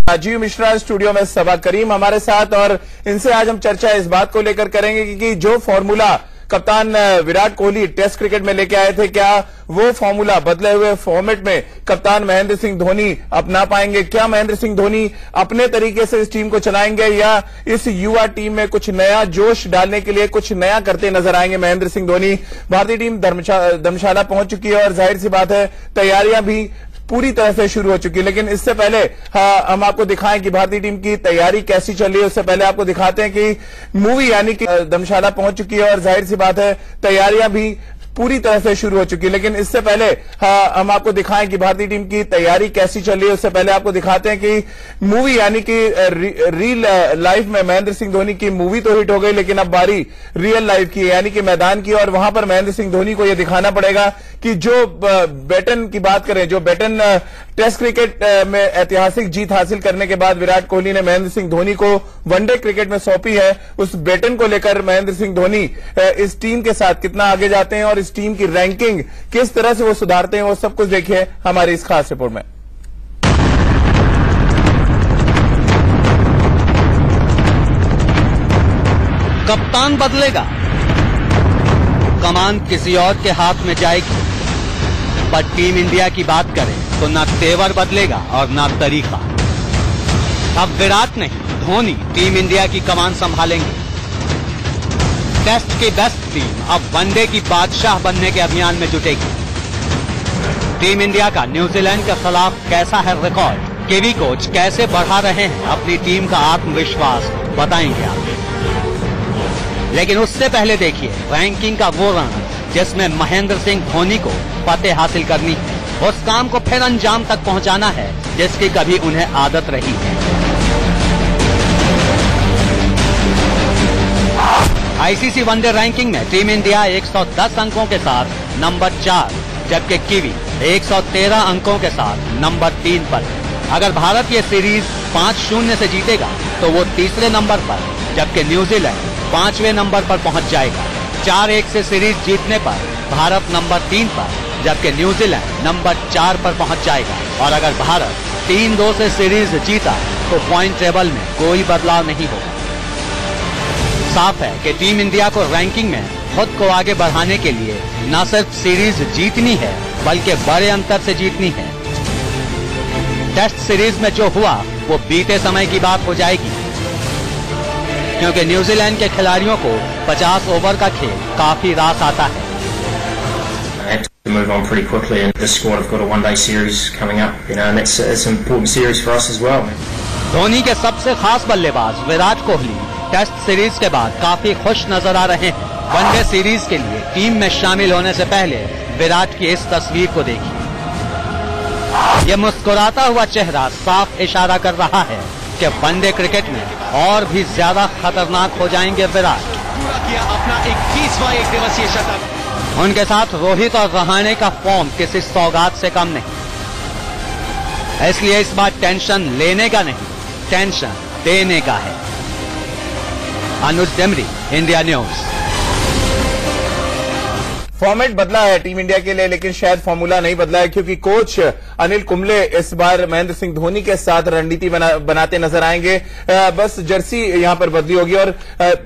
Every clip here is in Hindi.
राजीव मिश्रा स्टूडियो में सबा करीम हमारे साथ, और इनसे आज हम चर्चा इस बात को लेकर करेंगे कि जो फॉर्मूला कप्तान विराट कोहली टेस्ट क्रिकेट में लेके आए थे, क्या वो फॉर्मूला बदले हुए फॉर्मेट में कप्तान महेंद्र सिंह धोनी अपना पाएंगे? क्या महेंद्र सिंह धोनी अपने तरीके से इस टीम को चलाएंगे या इस युवा टीम में कुछ नया जोश डालने के लिए कुछ नया करते नजर आएंगे महेंद्र सिंह धोनी? भारतीय टीम धर्मशाला पहुंच चुकी है और जाहिर सी बात है तैयारियां भी पूरी तरह से शुरू हो चुकी है। लेकिन इससे पहले हम आपको दिखाएं कि भारतीय टीम की तैयारी कैसी चल रही है। उससे पहले आपको दिखाते हैं कि मूवी यानी कि धर्मशाला पहुंच चुकी है और जाहिर सी बात है तैयारियां भी पूरी तरह से शुरू हो चुकी है। लेकिन इससे पहले हम आपको दिखाएं कि भारतीय टीम की तैयारी कैसी चल रही है। उससे पहले आपको दिखाते हैं कि मूवी यानी कि रियल लाइफ में महेंद्र सिंह धोनी की मूवी तो हिट हो गई, लेकिन अब बारी रियल लाइफ की यानी कि मैदान की, और वहां पर महेंद्र सिंह धोनी को यह दिखाना पड़ेगा कि जो बैटन की बात करें, जो बैटन टेस्ट क्रिकेट में ऐतिहासिक जीत हासिल करने के बाद विराट कोहली ने महेंद्र सिंह धोनी को वनडे क्रिकेट में सौंपी है, उस बैटन को लेकर महेंद्र सिंह धोनी इस टीम के साथ कितना आगे जाते हैं और इस टीम की रैंकिंग किस तरह से वो सुधारते हैं, वो सब कुछ देखिए हमारी इस खास रिपोर्ट में। कप्तान बदलेगा, कमान किसी और के हाथ में जाएगी, पर टीम इंडिया की बात करें तो ना तेवर बदलेगा और ना तरीका। अब विराट नहीं, धोनी टीम इंडिया की कमान संभालेंगे। टेस्ट की बेस्ट टीम अब वनडे की बादशाह बनने के अभियान में जुटेगी। टीम इंडिया का न्यूजीलैंड के खिलाफ कैसा है रिकॉर्ड, केवी कोच कैसे बढ़ा रहे हैं अपनी टीम का आत्मविश्वास, बताएंगे आप। लेकिन उससे पहले देखिए रैंकिंग का वो रन जिसमें महेंद्र सिंह धोनी को फतेह हासिल करनी है, उस काम को फिर अंजाम तक पहुंचाना है जिसकी कभी उन्हें आदत रही है। आईसीसी वनडे रैंकिंग में टीम इंडिया 110 अंकों के साथ नंबर 4, जबकि कीवी 113 अंकों के साथ नंबर 3 पर। अगर भारत ये सीरीज 5-0 से जीतेगा तो वो तीसरे नंबर पर, जबकि न्यूजीलैंड 5वें नंबर पर पहुंच जाएगा। 4-1 से सीरीज जीतने पर भारत नंबर 3 पर, जबकि न्यूजीलैंड नंबर 4 पर पहुंच जाएगा। और अगर भारत 3-2 से सीरीज जीता तो पॉइंट टेबल में कोई बदलाव नहीं होगा। साफ है कि टीम इंडिया को रैंकिंग में खुद को आगे बढ़ाने के लिए न सिर्फ सीरीज जीतनी है बल्कि बड़े अंतर से जीतनी है। टेस्ट सीरीज में जो हुआ वो बीते समय की बात हो जाएगी, क्योंकि न्यूजीलैंड के खिलाड़ियों को 50 ओवर का खेल काफी रास आता है। Move on pretty quickly, and the squad have got a one-day series coming up, and it's an important series for us as well. Dhoni के सबसे खास बल्लेबाज विराट कोहली टेस्ट सीरीज के बाद काफी खुश नजर आ रहे हैं। वनडे सीरीज के लिए टीम में शामिल होने से पहले विराट की इस तस्वीर को देखिए। यह मुस्कुराता हुआ चेहरा साफ इशारा कर रहा है कि वनडे क्रिकेट में और भी ज्यादा खतरनाक हो जाएंगे विराट। पूरा किया अपना 21वां एक दिवसीय शतक। उनके साथ रोहित और रहाणे का फॉर्म किसी सौगात से कम नहीं, इसलिए इस बार टेंशन लेने का नहीं, टेंशन देने का है। अनुज डेमरी, इंडिया न्यूज। फॉर्मेट बदला है टीम इंडिया के लिए, लेकिन शायद फॉर्मूला नहीं बदला है, क्योंकि कोच अनिल कुंबले इस बार महेंद्र सिंह धोनी के साथ रणनीति बनाते नजर आएंगे। बस जर्सी यहां पर बदली होगी। और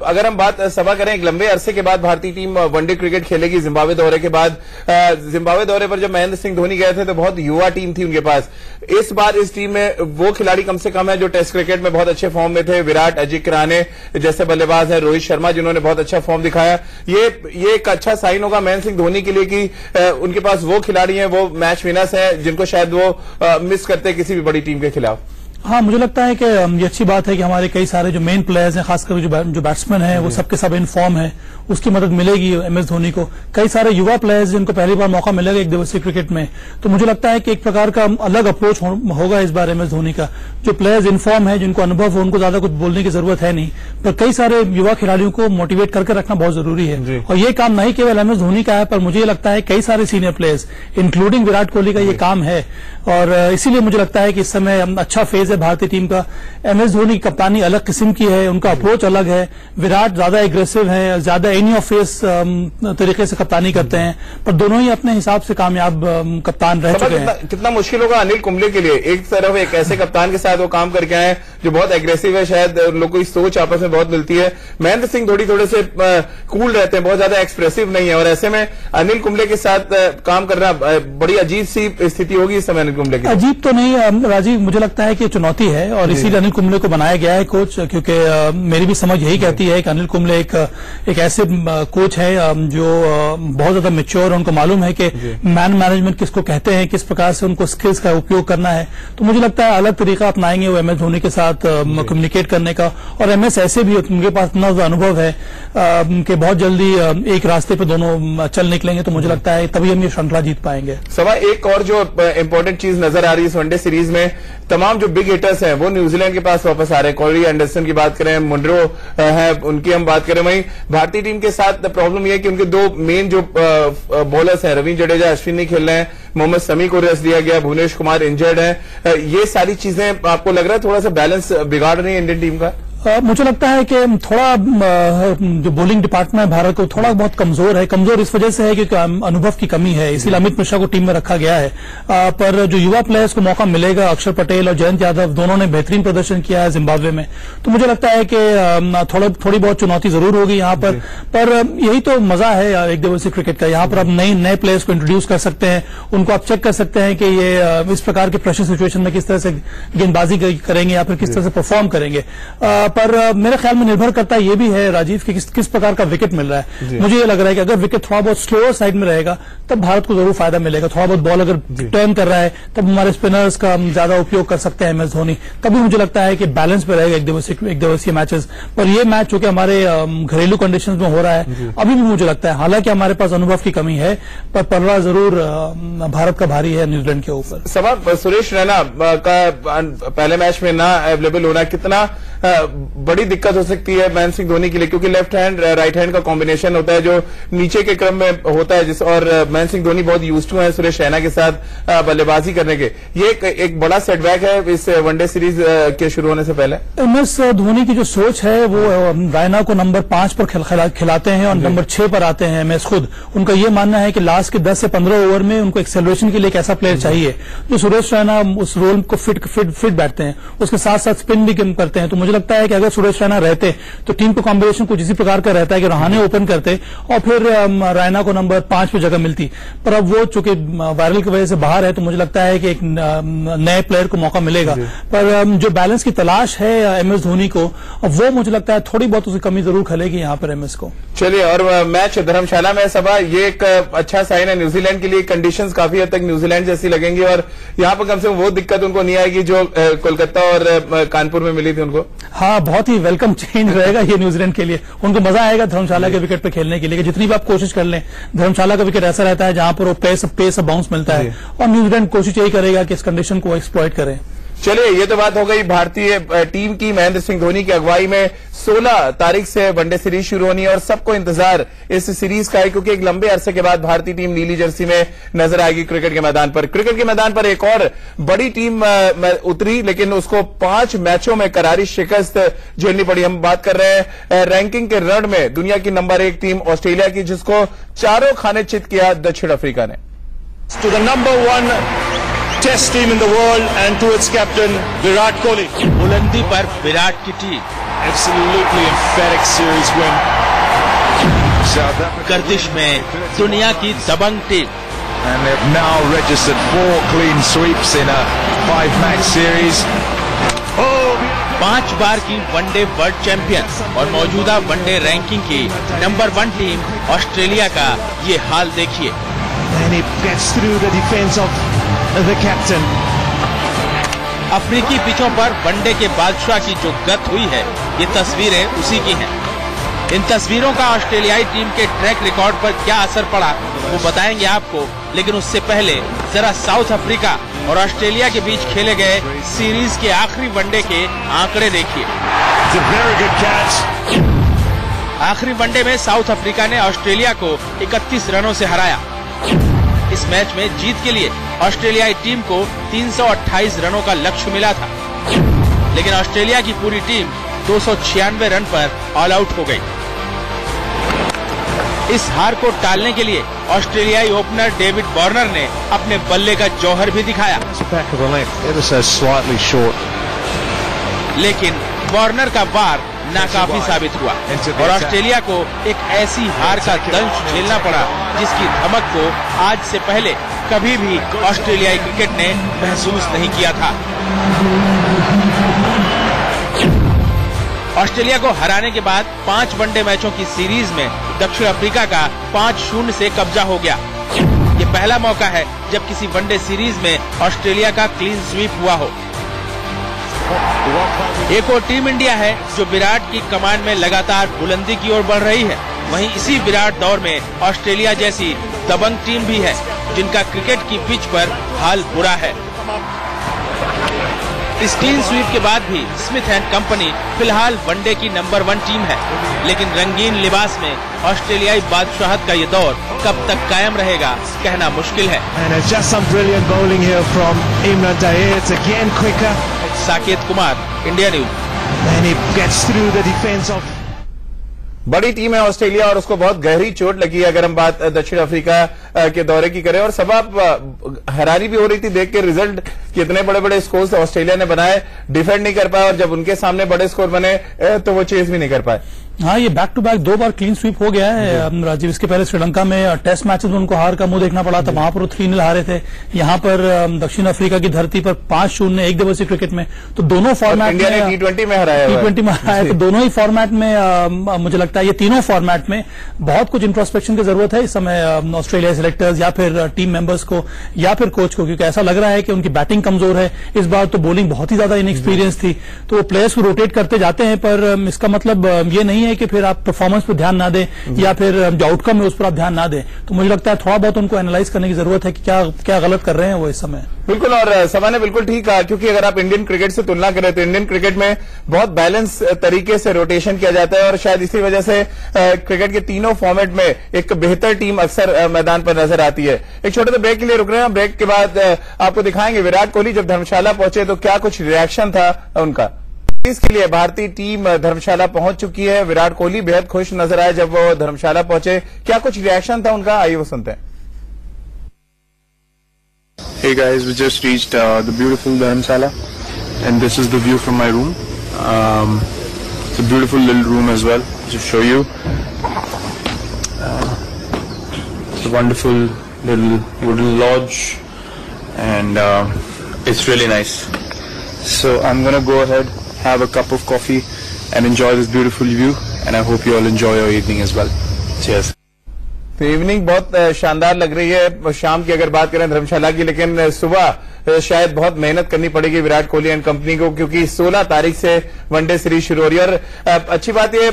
अगर हम बात सभा करें, एक लंबे अरसे के बाद भारतीय टीम वनडे क्रिकेट खेलेगी जिम्बाब्वे दौरे के बाद। जिम्बाब्वे दौरे पर जब महेंद्र सिंह धोनी गए थे तो बहुत युवा टीम थी उनके पास। इस बार इस टीम में वो खिलाड़ी कम से कम है जो टेस्ट क्रिकेट में बहुत अच्छे फॉर्म में थे। विराट, अजिंक्य रहाणे जैसे बल्लेबाज है, रोहित शर्मा जिन्होंने बहुत अच्छा फॉर्म दिखाया। ये एक अच्छा साइन होगा महेंद्र सिंह धोनी के लिए कि उनके पास वो खिलाड़ी हैं, वो मैच विनर्स हैं जिनको शायद वो मिस करते हैं किसी भी बड़ी टीम के खिलाफ। हाँ, मुझे लगता है कि ये अच्छी बात है कि हमारे कई सारे जो मेन प्लेयर्स हैं, खासकर जो बैट्समैन हैं, वो सबके सब इन फॉर्म है। उसकी मदद मिलेगी एमएस धोनी को। कई सारे युवा प्लेयर्स जिनको पहली बार मौका मिलेगा एक दिवसीय क्रिकेट में, तो मुझे लगता है कि एक प्रकार का अलग अप्रोच होगा इस बार एमएस धोनी का। जो प्लेयर्स इन फॉर्म है, जिनको अनुभव हो, उनको ज्यादा कुछ बोलने की जरूरत है नहीं, पर कई सारे युवा खिलाड़ियों को मोटिवेट करके रखना बहुत जरूरी है। और ये काम नहीं केवल एमएस धोनी का है, पर मुझे लगता है कई सारे senior players including Virat Kohli का ये काम है। और इसीलिए मुझे लगता है कि इस समय अच्छा फेज है भारतीय टीम का। MS धोनी की कप्तानी अलग किस्म की है, उनका अप्रोच अलग है। विराट ज्यादा एग्रेसिव है, ज्यादा एनी ऑफ फेस तरीके से कप्तानी करते हैं, पर दोनों ही अपने हिसाब से कामयाब कप्तान रह चुके हैं। कितना मुश्किल होगा अनिल कुंबले के लिए, एक तरफ एक ऐसे कप्तान के साथ वो काम करके आए जो बहुत एग्रेसिव है, शायद लोगों की सोच आपस में बहुत मिलती है। महेंद्र सिंह धोनी थोड़े से कूल रहते हैं, बहुत ज्यादा एक्सप्रेसिव नहीं है, और ऐसे में अनिल कुंबले के साथ काम करना बड़ी अजीब सी स्थिति होगी इस समय अनिल कुंबले की। अजीब तो नहीं राजीव, मुझे लगता है कि चुनौती है और इसीलिए अनिल कुंबले को बनाया गया है कोच, क्योंकि मेरी भी समझ यही कहती है कि अनिल कुंबले एक ऐसे कोच है जो बहुत ज्यादा मैच्योर, उनको मालूम है कि मैन मैनेजमेंट किसको कहते हैं, किस प्रकार से उनको स्किल्स का उपयोग करना है। तो मुझे लगता है अलग तरीका अपनाएंगे वो MS धोनी के साथ कम्युनिकेट करने का, और MS ऐसे भी उनके पास इतना अनुभव है कि बहुत जल्दी एक रास्ते पे दोनों चल निकलेंगे। तो मुझे लगता है तभी हम ये श्रृंखला जीत पाएंगे। सवा एक और जो इंपॉर्टेंट चीज नजर आ रही है इस वनडे सीरीज में, तमाम जो बिग हिटर्स हैं वो न्यूजीलैंड के पास वापस आ रहे हैं। कॉरी एंडरसन की बात करें, मुंड्रो है, उनकी हम बात करें। वहीं भारतीय टीम के साथ प्रॉब्लम यह है कि उनके दो मेन जो बॉलर्स हैं, रवींद्र जडेजा, अश्विन नहीं खेल रहे हैं, मोहम्मद शमी को रेस्ट दिया गया, भुवनेश कुमार इंजर्ड है। ये सारी चीजें आपको लग रहा है थोड़ा सा बैलेंस बिगाड़ रही है इंडियन टीम का? मुझे लगता है कि थोड़ा जो बॉलिंग डिपार्टमेंट है भारत को थोड़ा बहुत कमजोर है। कमजोर इस वजह से है कि अनुभव की कमी है, इसीलिए अमित मिश्रा को टीम में रखा गया है। पर जो युवा प्लेयर्स को मौका मिलेगा, अक्षर पटेल और जयंत यादव दोनों ने बेहतरीन प्रदर्शन किया है जिम्बाब्वे में, तो मुझे लगता है कि थोड़ी बहुत चुनौती जरूर होगी यहाँ पर यही तो मजा है एक दिवसीय क्रिकेट का। यहाँ पर आप नए प्लेयर्स को इंट्रोड्यूस कर सकते हैं, उनको आप चेक कर सकते हैं कि ये इस प्रकार के प्रेशर सिचुएशन में किस तरह से गेंदबाजी करेंगे या फिर किस तरह से परफॉर्म करेंगे। पर मेरे ख्याल में निर्भर करता है ये भी है राजीव कि किस प्रकार का विकेट मिल रहा है। मुझे ये लग रहा है कि अगर विकेट थोड़ा बहुत स्लोअर साइड में रहेगा तब भारत को जरूर फायदा मिलेगा। थोड़ा बहुत बॉल अगर टर्न कर रहा है तब हमारे स्पिनर्स का ज्यादा उपयोग कर सकते हैं MS धोनी, तभी मुझे लगता है कि बैलेंस पे रहेगा एक दिवसीय मैचेस। पर ये मैच जो कि हमारे घरेलू कंडीशंस में हो रहा है अभी भी मुझे लगता है, हालांकि हमारे पास अनुभव की कमी है, पर पलड़ा जरूर भारत का भारी है न्यूजीलैंड के ऊपर। सवाल सुरेश रैना का पहले मैच में ना अवेलेबल होना कितना बड़ी दिक्कत हो सकती है महेंद्र सिंह धोनी के लिए, क्योंकि लेफ्ट हैंड राइट हैंड का कॉम्बिनेशन होता है जो नीचे के क्रम में होता है, और महेंद्र सिंह धोनी बहुत यूज्ड टू है सुरेश रैना के साथ बल्लेबाजी करने के। ये एक बड़ा सेटबैक है इस वनडे सीरीज के शुरू होने से पहले। MS धोनी की जो सोच है वो रैना को नंबर 5 पर खिलाते हैं और नंबर 6 पर आते हैं। MS खुद उनका ये मानना है कि लास्ट के 10 से 15 ओवर में उनको एक्सेलरेशन के लिए एक ऐसा प्लेयर चाहिए जो सुरेश रैना उस रोल को फिट बैठते हैं, उसके साथ साथ स्पिन भी करते हैं। तो मुझे लगता है कि अगर सुरेश रैना रहते तो टीम का कॉम्बिनेशन कुछ इसी प्रकार का रहता है कि रहाणे ओपन करते और फिर रैना को नंबर 5 पे जगह मिलती। पर अब वो चूंकि वायरल की वजह से बाहर है तो मुझे लगता है कि एक नए प्लेयर को मौका मिलेगा। पर जो बैलेंस की तलाश है MS धोनी को, वो मुझे लगता है थोड़ी बहुत उसकी कमी जरूर खलेगी यहाँ पर MS को। चलिए, और मैच धर्मशाला में सभा, ये एक अच्छा साइन है न्यूजीलैंड के लिए। कंडीशंस काफी हद तक न्यूजीलैंड जैसी लगेंगी और यहाँ पर कम से कम वो दिक्कत उनको नहीं आएगी जो कोलकाता और कानपुर में मिली थी उनको। हाँ, बहुत ही वेलकम चेंज रहेगा ये न्यूजीलैंड के लिए। उनको मजा आएगा धर्मशाला के विकेट पे खेलने के लिए। जितनी भी आप कोशिश कर लें, धर्मशाला का विकेट ऐसा रहता है जहां पर वो पेस बाउंस मिलता है, और न्यूजीलैंड कोशिश यही करेगा कि इस कंडीशन को एक्सप्लॉइट करें। चलिए, ये तो बात हो गई भारतीय टीम की। महेंद्र सिंह धोनी की अगुवाई में 16 तारीख से वनडे सीरीज शुरू होनी है और सबको इंतजार इस सीरीज का है, क्योंकि एक लंबे अरसे के बाद भारतीय टीम नीली जर्सी में नजर आएगी क्रिकेट के मैदान पर। क्रिकेट के मैदान पर एक और बड़ी टीम उतरी, लेकिन उसको 5 मैचों में करारी शिकस्त झेलनी पड़ी। हम बात कर रहे हैं रैंकिंग के रण में दुनिया की नंबर 1 टीम ऑस्ट्रेलिया की, जिसको चारों खाने चित किया दक्षिण अफ्रीका ने। To the number 1 test team in the world and to its captain Virat Kohli. बुलंदी पर विराट की टीम। Absolutely emphatic series win. गर्दिश में दुनिया की दबंग टीम। And they've now registered 4 clean sweeps in a 5-match series. 5 बार की वनडे वर्ल्ड चैंपियन और मौजूदा वनडे रैंकिंग की नंबर 1 टीम ऑस्ट्रेलिया का ये हाल देखिए। And it gets through the defense of the captain. अफ्रीकी पिचों पर वनडे के बादशाह की जो गत हुई है, ये तस्वीरें उसी की हैं। इन तस्वीरों का ऑस्ट्रेलियाई टीम के ट्रैक रिकॉर्ड पर क्या असर पड़ा वो बताएंगे आपको, लेकिन उससे पहले जरा साउथ अफ्रीका और ऑस्ट्रेलिया के बीच खेले गए सीरीज के आखिरी वनडे के आंकड़े देखिए। आखिरी वनडे में साउथ अफ्रीका ने ऑस्ट्रेलिया को 31 रनों से हराया। इस मैच में जीत के लिए ऑस्ट्रेलियाई टीम को 328 रनों का लक्ष्य मिला था। लेकिन ऑस्ट्रेलिया की पूरी टीम 296 रन पर ऑल आउट हो गई। इस हार को टालने के लिए ऑस्ट्रेलियाई ओपनर डेविड वार्नर ने अपने बल्ले का जौहर भी दिखाया, लेकिन वार्नर का वार नाकाफी साबित हुआ और ऑस्ट्रेलिया को एक ऐसी हार का दंश झेलना पड़ा जिसकी धमक को आज से पहले कभी भी ऑस्ट्रेलियाई क्रिकेट ने महसूस नहीं किया था। ऑस्ट्रेलिया को हराने के बाद 5 वनडे मैचों की सीरीज में दक्षिण अफ्रीका का 5-0 से कब्जा हो गया। ये पहला मौका है जब किसी वनडे सीरीज में ऑस्ट्रेलिया का क्लीन स्वीप हुआ हो। एक और टीम इंडिया है जो विराट की कमान में लगातार बुलंदी की ओर बढ़ रही है। वहीं इसी विराट दौर में ऑस्ट्रेलिया जैसी दबंग टीम भी है जिनका क्रिकेट की पिच पर हाल बुरा है। इस क्लीन स्वीप के बाद भी स्मिथ एंड कंपनी फिलहाल वनडे की नंबर 1 टीम है, लेकिन रंगीन लिबास में ऑस्ट्रेलियाई बादशाहत का ये दौर कब तक कायम रहेगा कहना मुश्किल है। Saket Kumar, India news. बड़ी टीम है ऑस्ट्रेलिया और उसको बहुत गहरी चोट लगी है अगर हम बात दक्षिण अफ्रीका के दौरे की करें, और सबब हैरानी भी हो रही थी देख के रिजल्ट कितने बड़े बड़े स्कोर ऑस्ट्रेलिया ने बनाए, डिफेंड नहीं कर पाए और जब उनके सामने बड़े स्कोर बने तो वो चेस भी नहीं कर पाए। हाँ, ये बैक टू बैक 2 बार क्लीन स्वीप हो गया है राजीव। इसके पहले श्रीलंका में टेस्ट मैचेस में उनको हार का मुंह देखना पड़ा था, वहां पर वो 3-0 हारे थे। यहाँ पर दक्षिण अफ्रीका की धरती पर 5-0 एक दिवसीय क्रिकेट में, तो दोनों फॉर्मेट इंडिया ने T20 में हराया है, तो दोनों ही फॉर्मेट में मुझे लगता है ये तीनों फॉर्मेट में बहुत कुछ इंट्रोस्पेक्शन की जरूरत है इस समय ऑस्ट्रेलिया सिलेक्टर्स या फिर टीम मेंबर्स को या फिर कोच को, क्योंकि ऐसा लग रहा है कि उनकी बैटिंग कमजोर है इस बार, तो बॉलिंग बहुत ही ज्यादा इनएक्सपीरियंस थी, तो वो प्लेयर्स को रोटेट करते जाते हैं, पर इसका मतलब ये नहीं है कि फिर आप परफॉर्मेंस पर ध्यान ना दें या फिर जो आउटकम है उस पर आप ध्यान ना दें। तो मुझे लगता है थोड़ा बहुत उनको एनालाइज करने की जरूरत है कि क्या गलत कर रहे हैं वो इस समय। बिल्कुल, और सभा ने बिल्कुल ठीक कहा, क्योंकि अगर आप इंडियन क्रिकेट से तुलना करें तो इंडियन क्रिकेट में बहुत बैलेंस तरीके से रोटेशन किया जाता है और शायद इसी वजह से क्रिकेट के तीनों फॉर्मेट में एक बेहतर टीम अक्सर मैदान पर नजर आती है। एक छोटे से ब्रेक के लिए रुक रहे हैं, ब्रेक के बाद आपको दिखाएंगे विराट कोहली जब धर्मशाला पहुंचे तो क्या कुछ रिएक्शन था उनका। इसके लिए भारतीय टीम धर्मशाला पहुंच चुकी है। विराट कोहली बेहद खुश नजर आए जब वो धर्मशाला पहुंचे, क्या कुछ रिएक्शन था उनका, आइए वो सुनते हैं। Hey guys, we just reached the beautiful Dharamshala and this is the view from my room. It's a beautiful little room as well to show you. It's a wonderful little wooden lodge and it's really nice. So I'm gonna go ahead, have a cup of coffee and enjoy this beautiful view, and I hope you all enjoy your evening as well. Cheers. तो इवनिंग बहुत शानदार लग रही है शाम की अगर बात करें धर्मशाला की, लेकिन सुबह शायद बहुत मेहनत करनी पड़ेगी विराट कोहली एंड कंपनी को, क्योंकि 16 तारीख से वनडे सीरीज शुरू हो रही है। और अच्छी बात ये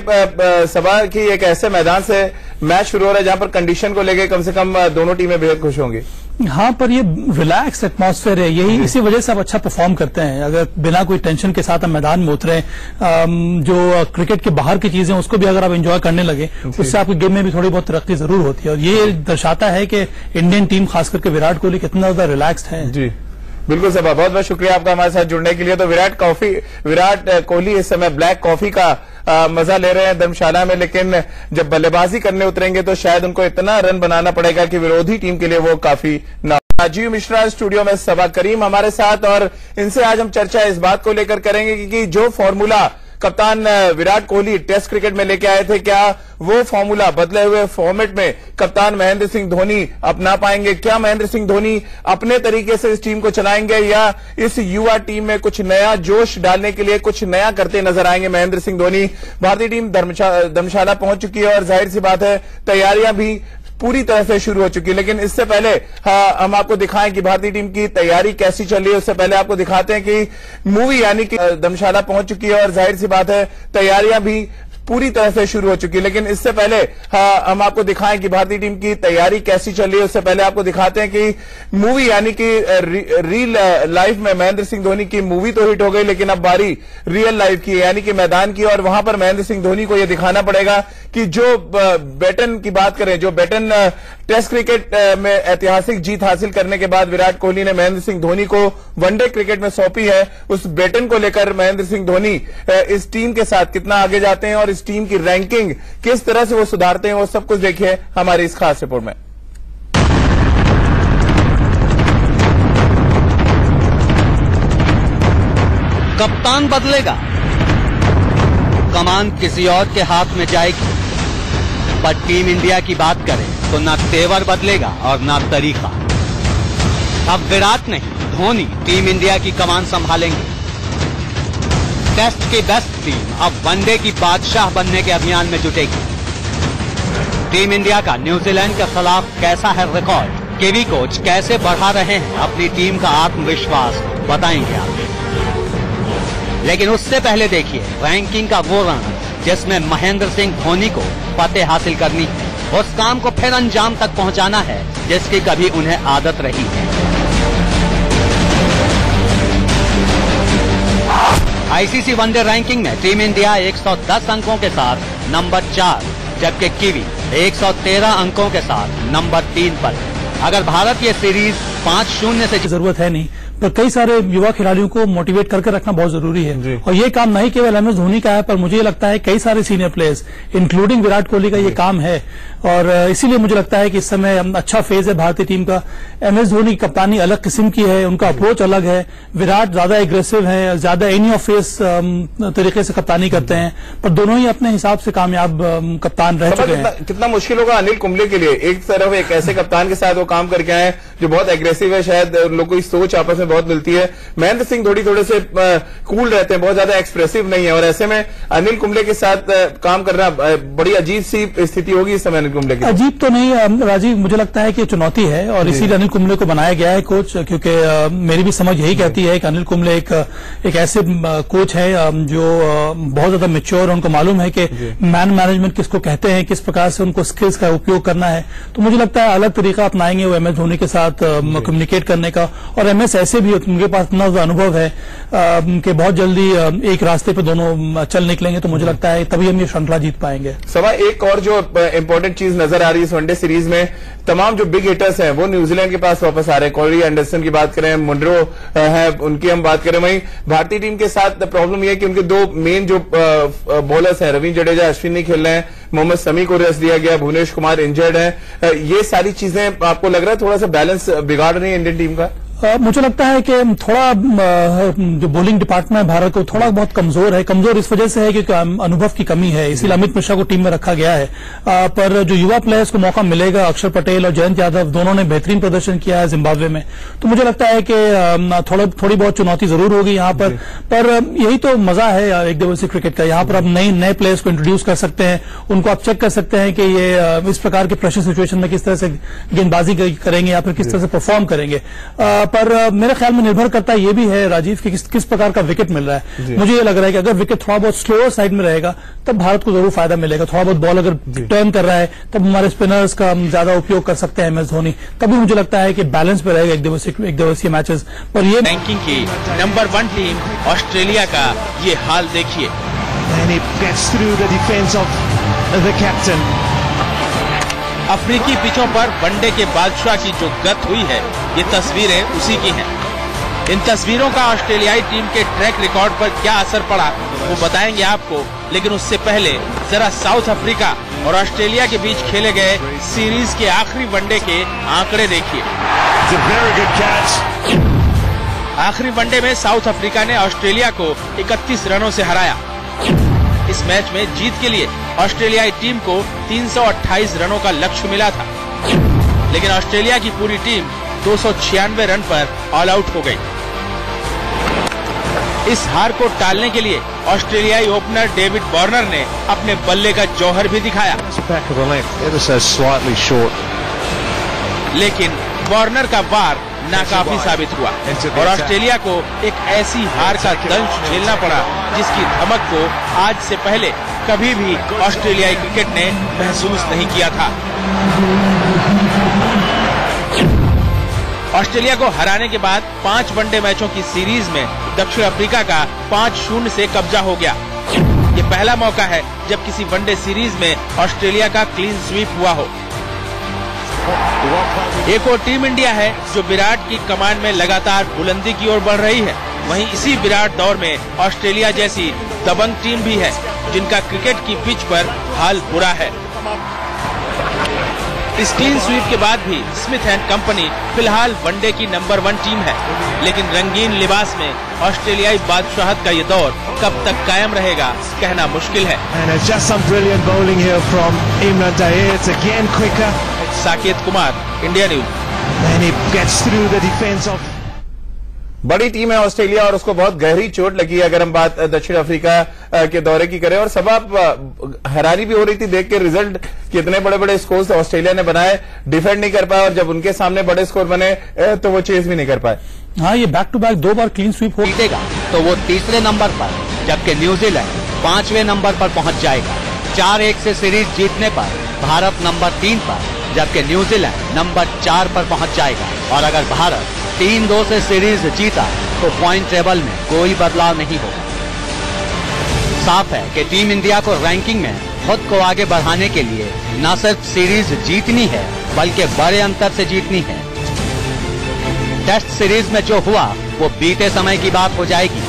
सभा की एक ऐसे मैदान से मैच शुरू हो रहा है जहां पर कंडीशन को लेकर कम से कम दोनों टीमें बेहद खुश होंगी। हाँ, पर ये रिलैक्स एटमॉस्फेयर है, यही इसी वजह से आप अच्छा परफॉर्म करते हैं। अगर बिना कोई टेंशन के साथ हम मैदान में उतरे, जो क्रिकेट के बाहर की चीजें उसको भी अगर आप एंजॉय करने लगे, उससे आपकी गेम में भी थोड़ी बहुत तरक्की जरूर होती है। और ये दर्शाता है कि इंडियन टीम खास करके विराट कोहली कितना ज्यादा रिलैक्स्ड है। जी बिल्कुल सभा, बहुत बहुत शुक्रिया आपका हमारे साथ जुड़ने के लिए। तो विराट कोहली इस समय ब्लैक कॉफी का मजा ले रहे हैं धर्मशाला में, लेकिन जब बल्लेबाजी करने उतरेंगे तो शायद उनको इतना रन बनाना पड़ेगा कि विरोधी टीम के लिए वो काफी ना। राजीव मिश्रा स्टूडियो में, सबा करीम हमारे साथ, और इनसे आज हम चर्चा इस बात को लेकर करेंगे कि जो फॉर्मूला कप्तान विराट कोहली टेस्ट क्रिकेट में लेके आए थे, क्या वो फॉर्मूला बदले हुए फॉर्मेट में कप्तान महेंद्र सिंह धोनी अपना पाएंगे? क्या महेंद्र सिंह धोनी अपने तरीके से इस टीम को चलाएंगे या इस युवा टीम में कुछ नया जोश डालने के लिए कुछ नया करते नजर आएंगे महेंद्र सिंह धोनी? भारतीय टीम धर्मशाला पहुंच चुकी है और जाहिर सी बात है तैयारियां भी पूरी तरह से शुरू हो चुकी है, लेकिन इससे पहले हम आपको दिखाएं कि भारतीय टीम की तैयारी कैसी चल रही है। उससे पहले आपको दिखाते हैं कि मूवी यानी कि धर्मशाला पहुंच चुकी है और जाहिर सी बात है तैयारियां भी पूरी तरह से शुरू हो चुकी है, लेकिन इससे पहले हम आपको दिखाएं कि भारतीय टीम की तैयारी कैसी चल रही है। उससे पहले आपको दिखाते हैं कि मूवी यानी कि रियल लाइफ में महेंद्र सिंह धोनी की मूवी तो हिट हो गई, लेकिन अब बारी रियल लाइफ की यानी कि मैदान की, और वहां पर महेंद्र सिंह धोनी को यह दिखाना पड़ेगा कि जो बैटन की बात करें, जो बैटन टेस्ट क्रिकेट में ऐतिहासिक जीत हासिल करने के बाद विराट कोहली ने महेंद्र सिंह धोनी को वनडे क्रिकेट में सौंपी है। उस बेटन को लेकर महेंद्र सिंह धोनी इस टीम के साथ कितना आगे जाते हैं और इस टीम की रैंकिंग किस तरह से वो सुधारते हैं, वो सब कुछ देखिए हमारी इस खास रिपोर्ट में। कप्तान बदलेगा, कमान किसी और के हाथ में जाएगी, पर टीम इंडिया की बात करें तो ना तेवर बदलेगा और ना तरीका। अब विराट नहीं, धोनी टीम इंडिया की कमान संभालेंगे। टेस्ट की बेस्ट टीम अब वनडे की बादशाह बनने के अभियान में जुटेगी। टीम इंडिया का न्यूजीलैंड के खिलाफ कैसा है रिकॉर्ड, केवी कोच कैसे बढ़ा रहे हैं अपनी टीम का आत्मविश्वास, बताएंगे आप। लेकिन उससे पहले देखिए रैंकिंग का वो रन जिसमें महेंद्र सिंह धोनी को फतेह हासिल करनी है, उस काम को फिर अंजाम तक पहुंचाना है जिसकी कभी उन्हें आदत रही है। आईसीसी वनडे रैंकिंग में टीम इंडिया 110 अंकों के साथ नंबर 4, जबकि कीवी 113 अंकों के साथ नंबर 3 पर। अगर भारत ये सीरीज 5-0 से जरूरत है नहीं, पर कई सारे युवा खिलाड़ियों को मोटिवेट करके रखना बहुत जरूरी है। और ये काम नहीं केवल एमएस धोनी का है, पर मुझे लगता है कई सारे senior players including Virat Kohli का ये काम है। और इसीलिए मुझे लगता है कि इस समय अच्छा फेज है भारतीय टीम का। एमएस धोनी की कप्तानी अलग किस्म की है, उनका अप्रोच अलग है। विराट ज्यादा एग्रेसिव है, ज्यादा एनी ऑफ फेस तरीके से कप्तानी करते हैं, पर दोनों ही अपने हिसाब से कामयाब कप्तान रह चुके हैं। कितना मुश्किल होगा अनिल कुंबले के लिए, एक तरफ एक ऐसे कप्तान के साथ वो काम करके आए जो बहुत एग्रेसिव है, शायद उन लोगों की सोच आपस में बहुत मिलती है। महेंद्र सिंह धोनी थोड़े से कूल रहते हैं, बहुत ज्यादा एक्सप्रेसिव नहीं है, और ऐसे में अनिल कुंबले के साथ काम करना बड़ी अजीब सी स्थिति होगी इस समय अनिल कुंबले की। अजीब तो नहीं राजीव, मुझे लगता है कि चुनौती है और इसीलिए अनिल कुंबले को बनाया गया है कोच, क्योंकि मेरी भी समझ यही कहती है कि अनिल कुंबले एक ऐसे कोच है जो बहुत ज्यादा मैच्योर, उनको मालूम है कि मैन मैनेजमेंट किसको कहते हैं, किस प्रकार से उनको स्किल्स का उपयोग करना है। तो मुझे लगता है अलग तरीका अपनाएंगे वो एमएस धोनी के साथ कम्युनिकेट करने का। और एमएस ऐसे भी उनके पास इतना अनुभव है कि बहुत जल्दी एक रास्ते पे दोनों चल निकलेंगे। तो मुझे लगता है तभी हम ये श्रृंखला जीत पाएंगे। सवा एक और जो इंपॉर्टेंट चीज नजर आ रही है इस वनडे सीरीज में, तमाम जो बिग हिटर्स हैं वो न्यूजीलैंड के पास वापस आ रहे हैं। कॉरी एंडरसन की बात करें, मुंड्रो है, उनकी हम बात करें। वहीं भारतीय टीम के साथ प्रॉब्लम यह है कि उनके दो मेन जो बॉलर्स हैं, रवींद्र जडेजा, अश्विन नहीं खेल रहे हैं, मोहम्मद शमी को रेस्ट दिया गया, भुवनेश कुमार इंजर्ड है। ये सारी चीजें आपको लग रहा है थोड़ा सा बैलेंस बिगाड़ रही है इंडियन टीम का? मुझे लगता है कि थोड़ा जो बॉलिंग डिपार्टमेंट है भारत को थोड़ा बहुत कमजोर है। कमजोर इस वजह से है कि अनुभव की कमी है, इसीलिए अमित मिश्रा को टीम में रखा गया है। पर जो युवा प्लेयर्स को मौका मिलेगा, अक्षर पटेल और जयंत यादव दोनों ने बेहतरीन प्रदर्शन किया है जिम्बाब्वे में, तो मुझे लगता है कि थोड़ी बहुत चुनौती जरूर होगी यहाँ पर यही तो मजा है एक दिवसीय क्रिकेट का। यहाँ पर आप नए प्लेयर्स को इंट्रोड्यूस कर सकते हैं, उनको आप चेक कर सकते हैं कि ये इस प्रकार के प्रेशर सिचुएशन में किस तरह से गेंदबाजी करेंगे या फिर किस तरह से परफॉर्म करेंगे। पर मेरे ख्याल में निर्भर करता है ये भी है राजीव कि किस प्रकार का विकेट मिल रहा है। मुझे ये लग रहा है कि अगर विकेट थोड़ा बहुत स्लोअर साइड में रहेगा तब भारत को जरूर फायदा मिलेगा। थोड़ा बहुत बॉल अगर टर्न कर रहा है तब हमारे स्पिनर्स का ज्यादा उपयोग कर सकते हैं एमएस धोनी, तभी मुझे लगता है कि बैलेंस पे रहेगा एक दिवसीय मैचेस। पर ये रैंकिंग की नंबर 1 टीम ऑस्ट्रेलिया का ये हाल देखिए। अफ्रीकी पिचों पर वनडे के बादशाह की जो गत हुई है, ये तस्वीरें उसी की हैं। इन तस्वीरों का ऑस्ट्रेलियाई टीम के ट्रैक रिकॉर्ड पर क्या असर पड़ा वो बताएंगे आपको, लेकिन उससे पहले जरा साउथ अफ्रीका और ऑस्ट्रेलिया के बीच खेले गए सीरीज के आखिरी वनडे के आंकड़े देखिए। आखिरी वनडे में साउथ अफ्रीका ने ऑस्ट्रेलिया को 31 रनों से हराया। इस मैच में जीत के लिए ऑस्ट्रेलियाई टीम को 328 रनों का लक्ष्य मिला था, लेकिन ऑस्ट्रेलिया की पूरी टीम 296 रन पर ऑल आउट हो गई। इस हार को टालने के लिए ऑस्ट्रेलियाई ओपनर डेविड वार्नर ने अपने बल्ले का जौहर भी दिखाया, लेकिन वार्नर का वार नाकाफी साबित हुआ और ऑस्ट्रेलिया को एक ऐसी हार का दंश झेलना पड़ा जिसकी धमक को आज से पहले कभी भी ऑस्ट्रेलियाई क्रिकेट ने महसूस नहीं किया था। ऑस्ट्रेलिया को हराने के बाद 5 वनडे मैचों की सीरीज में दक्षिण अफ्रीका का 5-0 से कब्जा हो गया। ये पहला मौका है जब किसी वनडे सीरीज में ऑस्ट्रेलिया का क्लीन स्वीप हुआ हो। एक और टीम इंडिया है जो विराट की कमान में लगातार बुलंदी की ओर बढ़ रही है। वहीं इसी विराट दौर में ऑस्ट्रेलिया जैसी दबंग टीम भी है जिनका क्रिकेट की पिच पर हाल बुरा है। इस क्लीन स्वीप के बाद भी स्मिथ एंड कंपनी फिलहाल वनडे की नंबर 1 टीम है, लेकिन रंगीन लिबास में ऑस्ट्रेलियाई बादशाहत का ये दौर कब तक कायम रहेगा कहना मुश्किल है। Saket Kumar, India news. बड़ी टीम है ऑस्ट्रेलिया और उसको बहुत गहरी चोट लगी है अगर हम बात दक्षिण अफ्रीका के दौरे की करें। और सब हैरानी भी हो रही थी देख के रिजल्ट, कितने बड़े बड़े स्कोर ऑस्ट्रेलिया ने बनाए, डिफेंड नहीं कर पाए और जब उनके सामने बड़े स्कोर बने तो वो चेस भी नहीं कर पाए। हाँ, ये बैक टू बैक 2 बार क्लीन स्वीप हो जीतेगा तो वो तीसरे नंबर पर, जबकि न्यूजीलैंड 5वें नंबर पर पहुंच जाएगा। 4-1 से सीरीज जीतने पर भारत नंबर 3 पर, जबकि न्यूजीलैंड नंबर 4 पर पहुंच जाएगा। और अगर भारत 3-2 से सीरीज जीता तो पॉइंट टेबल में कोई बदलाव नहीं होगा। साफ है कि टीम इंडिया को रैंकिंग में खुद को आगे बढ़ाने के लिए न सिर्फ सीरीज जीतनी है बल्कि बड़े अंतर से जीतनी है। टेस्ट सीरीज में जो हुआ वो बीते समय की बात हो जाएगी,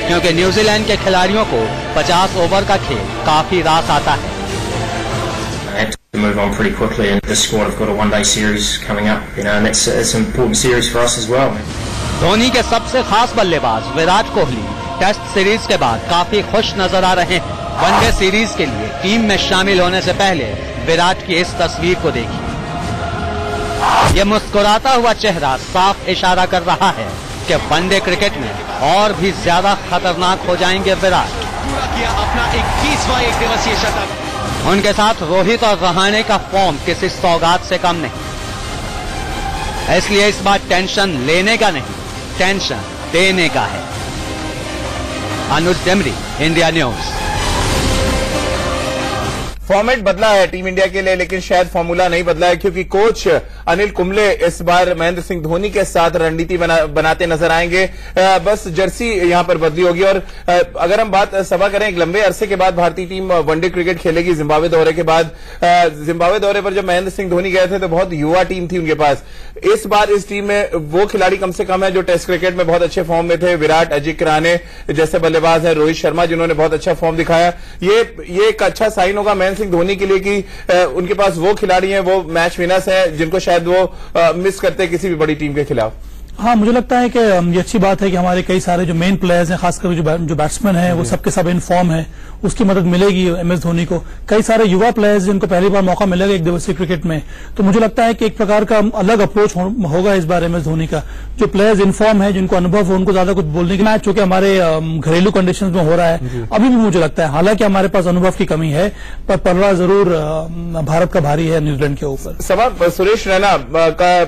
क्योंकि न्यूजीलैंड के खिलाड़ियों को 50 ओवर का खेल काफी रास आता है। Move on pretty quickly, and the squad have got a one-day series coming up, and it's an important series for us as well. Dhoni के सबसे खास बल्लेबाज विराट कोहली टेस्ट सीरीज के बाद काफी खुश नजर आ रहे हैं। वनडे सीरीज के लिए टीम में शामिल होने से पहले विराट की इस तस्वीर को देखिए। ये मुस्कुराता हुआ चेहरा साफ इशारा कर रहा है कि वनडे क्रिकेट में और भी ज्यादा खतरनाक हो जाएंगे विराट। अपना 21वां एक दिवसीय शतक। उनके साथ रोहित और रहाणे का फॉर्म किसी सौगात से कम नहीं, इसलिए इस बार टेंशन लेने का नहीं, टेंशन देने का है। अनुज डेमरी, इंडिया न्यूज। फॉर्मेट बदला है टीम इंडिया के लिए, लेकिन शायद फॉर्मूला नहीं बदला है, क्योंकि कोच अनिल कुंबले इस बार महेंद्र सिंह धोनी के साथ रणनीति बनाते नजर आएंगे। बस जर्सी यहां पर बदली होगी। और अगर हम बात सभा करें, एक लंबे अरसे के बाद भारतीय टीम वनडे क्रिकेट खेलेगी जिम्बाब्वे दौरे के बाद। जिम्बाब्वे दौरे पर जब महेंद्र सिंह धोनी गए थे तो बहुत युवा टीम थी उनके पास। इस बार इस टीम में वो खिलाड़ी कम से कम है जो टेस्ट क्रिकेट में बहुत अच्छे फॉर्म में थे। विराट, अजिंक्य रहाणे जैसे बल्लेबाज है, रोहित शर्मा जिन्होंने बहुत अच्छा फॉर्म दिखाया। ये एक अच्छा साइन होगा महेंद्र सिंह धोनी के लिए कि उनके पास वो खिलाड़ी हैं, वो मैच विनर्स हैं जिनको शायद वो मिस करते हैं किसी भी बड़ी टीम के खिलाफ। हाँ, मुझे लगता है कि ये अच्छी बात है कि हमारे कई सारे जो मेन प्लेयर्स हैं, खासकर जो बैट्समैन हैं, वो सबके सब इन फॉर्म है। उसकी मदद मिलेगी एमएस धोनी को। कई सारे युवा प्लेयर्स जिनको पहली बार मौका मिलेगा एक दिवसीय क्रिकेट में, तो मुझे लगता है कि एक प्रकार का अलग अप्रोच होगा इस बार एमएस धोनी का। जो प्लेयर्स इन फॉर्म है, जिनको अनुभव हो, उनको ज्यादा कुछ बोलने की मैच चूंकि हमारे घरेलू कंडीशंस में हो रहा है अभी भी मुझे लगता है, हालांकि हमारे पास अनुभव की कमी है, पर पलड़ा जरूर भारत का भारी है न्यूजीलैंड के ऊपर। सबा सुरेश रैना का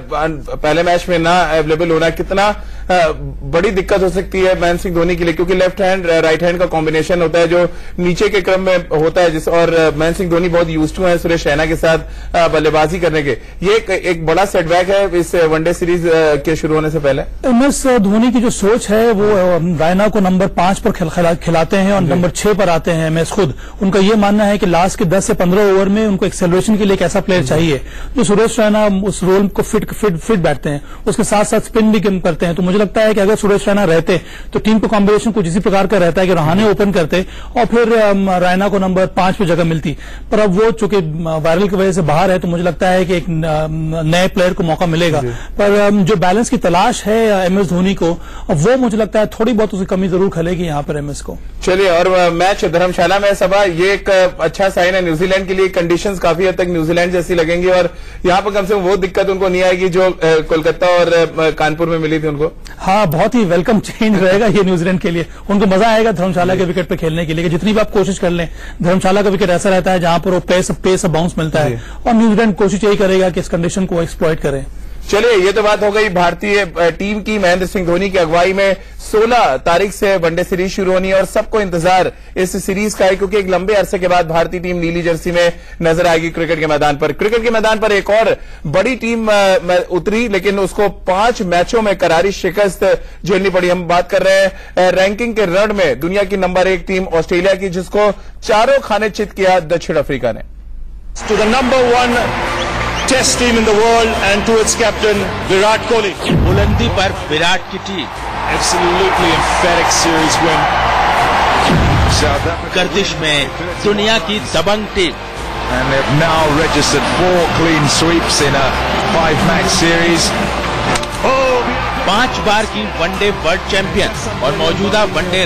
पहले मैच में ना अवेलेबल होना कितना बड़ी दिक्कत हो सकती है महेंद्र सिंह धोनी के लिए, क्योंकि लेफ्ट हैंड राइट हैंड का कॉम्बिनेशन होता है जो नीचे के क्रम में होता है, और महेंद्र सिंह धोनी बहुत यूज्ड टू है सुरेश रैना के साथ बल्लेबाजी करने के। ये एक बड़ा सेटबैक है इस वनडे सीरीज के शुरू होने से पहले। एमएस धोनी की जो सोच है वो रैना को नंबर 5 पर खिलाते हैं और नंबर 6 पर आते हैं एमएस खुद। उनका ये मानना है कि लास्ट के 10 से 15 ओवर में उनको एक्सेलरेशन के लिए एक ऐसा प्लेयर चाहिए जो सुरेश रैना उस रोल को फिट बैठते हैं, उसके साथ साथ स्पिन भी करते हैं। तो मुझे लगता है कि अगर सुरेश रैना रहते तो टीम का कॉम्बिनेशन कुछ इसी प्रकार का रहता है कि रहाणे ओपन करते और फिर रैना को नंबर 5 पे जगह मिलती। पर अब वो चूंकि वायरल की वजह से बाहर है, तो मुझे लगता है कि एक नए प्लेयर को मौका मिलेगा। पर जो बैलेंस की तलाश है एमएस धोनी को, वो मुझे लगता है थोड़ी बहुत उसकी कमी जरूर खलेगी यहाँ पर एमएस को। चलिए, और मैच धर्मशाला में सभा, ये एक अच्छा साइन है न्यूजीलैंड के लिए। कंडीशंस काफी हद तक न्यूजीलैंड जैसी लगेंगी और यहाँ पर कम से कम वो दिक्कत उनको नहीं आएगी जो कोलकाता और कानपुर में मिली थी उनको। हाँ, बहुत ही वेलकम चेंज रहेगा ये न्यूजीलैंड के लिए। उनको मजा आएगा धर्मशाला के विकेट पे खेलने के लिए। जितनी भी आप कोशिश कर लें, धर्मशाला का विकेट ऐसा रहता है जहां पर वो पेस बाउंस मिलता है, और न्यूजीलैंड कोशिश यही करेगा कि इस कंडीशन को एक्सप्लॉइट करें। चलिए, ये तो बात हो गई भारतीय टीम की। महेंद्र सिंह धोनी की अगुवाई में 16 तारीख से वनडे सीरीज शुरू होनी है और सबको इंतजार इस सीरीज का है, क्योंकि एक लंबे अरसे के बाद भारतीय टीम नीली जर्सी में नजर आएगी क्रिकेट के मैदान पर। क्रिकेट के मैदान पर एक और बड़ी टीम उतरी, लेकिन उसको 5 मैचों में करारी शिकस्त झेलनी पड़ी। हम बात कर रहे हैं रैंकिंग के रण में दुनिया की नंबर 1 टीम ऑस्ट्रेलिया की, जिसको चारों खाने चित किया दक्षिण अफ्रीका ने। To the number 1 Test team in the world and to its captain Virat Kohli. बुलंदी पर विराट की टीम, Absolutely emphatic series win. गर्दिश में दुनिया की दबंग टीम, And they've now registered 4 clean sweeps in a 5-match series. 5 बार की वनडे वर्ल्ड चैंपियन और मौजूदा वनडे